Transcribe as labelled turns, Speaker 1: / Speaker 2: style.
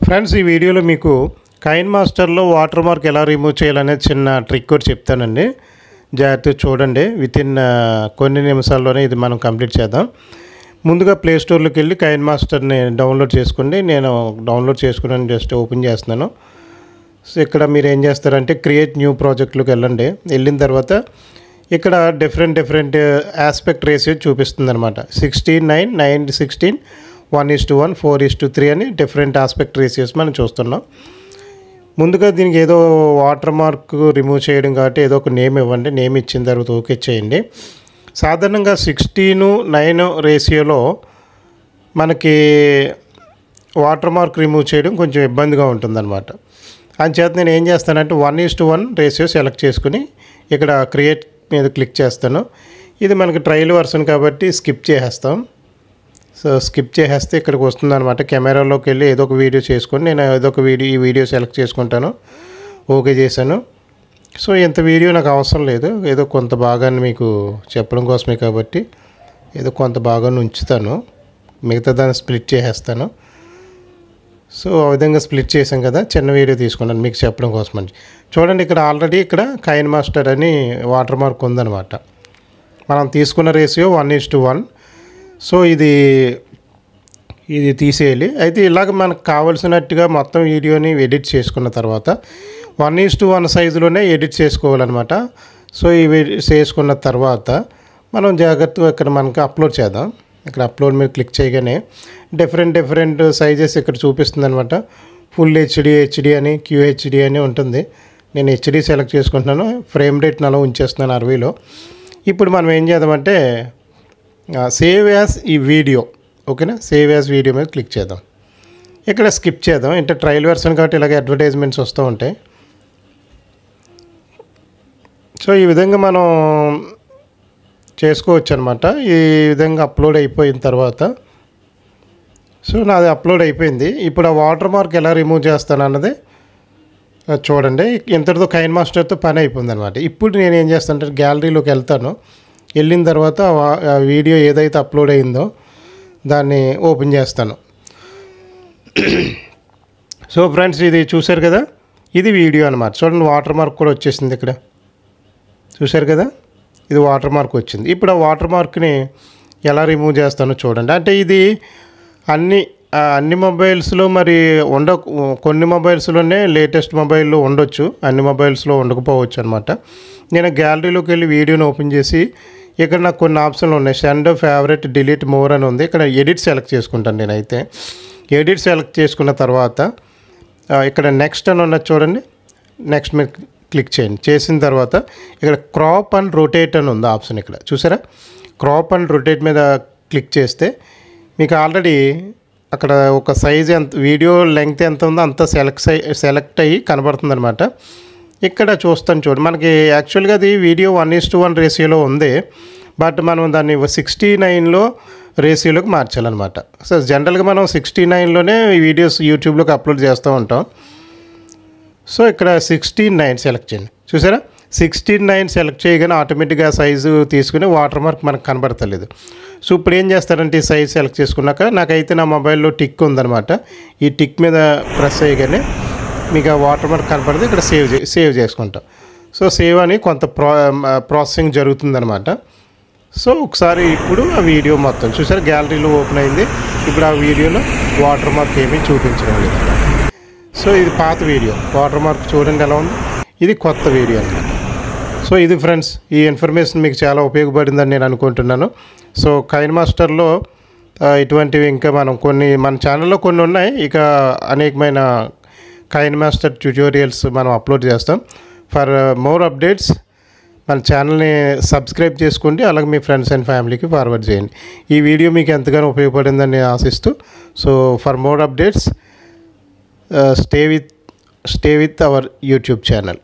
Speaker 1: Friends, ఈ వీడియోలో మీకు కైన్ మాస్టర్లో వాటర్ మార్క్ ఎలా రిమూవ్ చేయాలనే చిన్న ట్రిక్ కూడా చెప్తానండి. జాగ్రత్తగా చూడండి. వితిన్ కొన్ని నిమిషాల్లోనే ఇది మనం కంప్లీట్ చేద్దాం. ముందుగా ప్లే స్టోర్లోకి వెళ్ళి కైన్ మాస్టర్ని డౌన్లోడ్ చేసుకోండి. నేను డౌన్లోడ్ చేసుకున్నాను, జస్ట్ ఓపెన్ చేస్తున్నాను. సో ఇక్కడ మీరు ఏం చేస్తారంటే క్రియేట్ న్యూ ప్రాజెక్ట్లోకి వెళ్ళండి. వెళ్ళిన తర్వాత ఇక్కడ డిఫరెంట్ ఆస్పెక్ట్ రేషియో చూపిస్తుంది అనమాట. 16:9, 9:16, 1:1, 4:3 అని డిఫరెంట్ ఆస్పెక్ట్ రేషియోస్ మనం చూస్తున్నాం. ముందుగా దీనికి ఏదో వాటర్ మార్క్ రిమూవ్ చేయడం కాబట్టి ఏదో ఒక నేమ్ ఇవ్వండి. నేమ్ ఇచ్చిన తర్వాత ఓకే చేయండి. సాధారణంగా 16:9 రేషియోలో మనకి వాటర్ మార్క్ రిమూవ్ చేయడం కొంచెం ఇబ్బందిగా ఉంటుందన్నమాట. అందుచేత నేను ఏం చేస్తానంటే 1:1 రేషియో సెలెక్ట్ చేసుకుని ఇక్కడ క్రియేట్ మీద క్లిక్ చేస్తాను. ఇది మనకి ట్రయల్ వర్షన్ కాబట్టి స్కిప్ చేసేస్తాం. సో స్కిప్ చేసేస్తే ఇక్కడికి వస్తుందన్నమాట. కెమెరాలోకి వెళ్ళి ఏదో ఒక వీడియో చేసుకొని నేను ఏదో ఒక ఈ వీడియో సెలెక్ట్ చేసుకుంటాను. ఓకే చేశాను. సో ఇంత వీడియో నాకు అవసరం లేదు, ఏదో కొంత భాగాన్ని మీకు చెప్పడం కోసమే కాబట్టి ఏదో కొంత భాగాన్ని ఉంచుతాను. మిగతా దాన్ని స్ప్లిట్ చేసేస్తాను. సో ఆ విధంగా స్ప్లిట్ చేసాం కదా, చిన్న వీడియో తీసుకున్నాను మీకు చెప్పడం కోసం అని. చూడండి, ఇక్కడ ఆల్రెడీ ఇక్కడ కైన్ మాస్టర్ అని వాటర్ మార్క్ ఉందన్నమాట. మనం తీసుకున్న రేషియో 1:1. సో ఇది తీసేయాలి. అయితే ఇలాగ మనకు కావాల్సినట్టుగా మొత్తం వీడియోని ఎడిట్ చేసుకున్న తర్వాత 1:1 సైజులోనే ఎడిట్ చేసుకోవాలన్నమాట. సో ఇవి చేసుకున్న తర్వాత మనం జాగ్రత్తగా ఇక్కడ మనకి అప్లోడ్ చేద్దాం. ఇక్కడ అప్లోడ్ మీద క్లిక్ చేయగానే డిఫరెంట్ సైజెస్ ఇక్కడ చూపిస్తుంది అనమాట. ఫుల్ హెచ్డి అని, QHD అని ఉంటుంది. నేను హెచ్డి సెలెక్ట్ చేసుకుంటున్నాను. ఫ్రేమ్ రేట్ని అలా ఉంచేస్తున్నాను 60లో. ఇప్పుడు మనం ఏం చేద్దామంటే సేవ్ యాజ్ ఈ వీడియో, ఓకేనా? సేవ్ యాజ్ వీడియో మీద క్లిక్ చేద్దాం. ఇక్కడ స్కిప్ చేద్దాం. అంటే ట్రయల్ వెర్షన్ కాబట్టి ఇలాగే అడ్వర్టైజ్మెంట్స్ వస్తూ ఉంటాయి. సో ఈ విధంగా మనం చేసుకోవచ్చు అనమాట. ఈ విధంగా అప్లోడ్ అయిపోయిన తర్వాత సో నాది అప్లోడ్ అయిపోయింది. ఇప్పుడు ఆ వాటర్ మార్క్ ఎలా రిమూవ్ చేస్తాను అన్నది చూడండి. ఇంతటితో కైన్ మాస్టర్తో పని అయిపోయింది అనమాట. ఇప్పుడు నేను ఏం చేస్తానంటే గ్యాలరీలోకి వెళ్తాను. వెళ్ళిన తర్వాత ఆ వీడియో ఏదైతే అప్లోడ్ అయిందో దాన్ని ఓపెన్ చేస్తాను. సో ఫ్రెండ్స్, ఇది చూశారు కదా, ఇది వీడియో అనమాట. చూడండి, వాటర్ మార్క్ కూడా వచ్చేసింది ఇక్కడ. చూశారు కదా, ఇది వాటర్ మార్క్ వచ్చింది. ఇప్పుడు ఆ వాటర్ మార్క్ని ఎలా రిమూవ్ చేస్తానో చూడండి. అంటే ఇది అన్ని మొబైల్స్లో మరి కొన్ని మొబైల్స్లోనే లేటెస్ట్ మొబైల్లో ఉండొచ్చు, అన్ని మొబైల్స్లో ఉండకపోవచ్చు అనమాట. నేను గ్యాలరీలోకి వెళ్ళి వీడియోని ఓపెన్ చేసి ఇక్కడ నాకు కొన్ని ఆప్షన్లు ఉన్నాయి. సెండ్, ఫేవరెట్, డిలీట్, మోర్ అని ఉంది. ఇక్కడ ఎడిట్ సెలెక్ట్ చేసుకుంటాను. నేనైతే ఎడిట్ సెలెక్ట్ చేసుకున్న తర్వాత ఇక్కడ నెక్స్ట్ అని ఉన్నది చూడండి. నెక్స్ట్ మీద క్లిక్ చేయండి. చేసిన తర్వాత ఇక్కడ క్రాప్ అండ్ రొటేట్ అని ఉంది ఆప్షన్. ఇక్కడ చూసారా, క్రాప్ అండ్ రొటేట్ మీద క్లిక్ చేస్తే మీకు ఆల్రెడీ అక్కడ ఒక సైజ్ ఎంత, వీడియో లెంగ్త్ ఎంత ఉందో అంత సెలెక్ట్ అయ్యి కనబడుతుంది అనమాట. ఇక్కడ చూస్తాను చూడండి, మనకి యాక్చువల్గా అది వీడియో 1:1 రేషియోలో ఉంది. బట్ మనం దాన్ని 69లో రేషియోలోకి మార్చాలన్నమాట. సో జనరల్గా మనం 69లోనే వీడియోస్ యూట్యూబ్లోకి అప్లోడ్ చేస్తూ ఉంటాం. సో ఇక్కడ 16:9 సెలెక్ట్ చేయండి. చూసారా, 16:9 సెలెక్ట్ చేయగానే ఆటోమేటిక్గా సైజు తీసుకుని వాటర్ మార్క్ మనకు కనబడతలేదు. సో ఇప్పుడు ఏం చేస్తారంటే ఈ సైజ్ సెలెక్ట్ చేసుకున్నాక నాకైతే నా మొబైల్లో టిక్ ఉందన్నమాట. ఈ టిక్ మీద ప్రెస్ చేయగానే మీకు ఆ వాటర్ మార్క్ కనపడితే ఇక్కడ సేవ్ చేసుకుంటాం. సో సేవ్ అని కొంత ప్రాసెసింగ్ జరుగుతుందన్నమాట. సో ఒకసారి ఇప్పుడు ఆ వీడియో మొత్తం చూసారు, గ్యాలరీలో ఓపెన్ అయింది. ఇప్పుడు ఆ వీడియోలో వాటర్ మార్క్ ఏమీ చూపించడం లేదు. సో ఇది పాత వీడియో, వాటర్ మార్క్ చూడండి ఎలా ఉంది. ఇది కొత్త వీడియో అన్నమాట. సో ఇది ఫ్రెండ్స్, ఈ ఇన్ఫర్మేషన్ మీకు చాలా ఉపయోగపడిందని నేను అనుకుంటున్నాను. సో కైన్ మాస్టర్లో ఇటువంటివి ఇంకా మన ఛానల్లో కొన్ని ఉన్నాయి. ఇక అనేకమైన కైన్ మాస్టర్ ట్యుటోరియల్స్ మనం అప్లోడ్ చేస్తాం. ఫర్ మోర్ అప్డేట్స్ మన ఛానల్ని సబ్స్క్రైబ్ చేసుకోండి. అలాగే మీ ఫ్రెండ్స్ అండ్ ఫ్యామిలీకి ఫార్వర్డ్ చేయండి. ఈ వీడియో మీకు ఎంతగానో ఉపయోగపడిందని ఆశిస్తూ, so for more updates stay with our YouTube channel.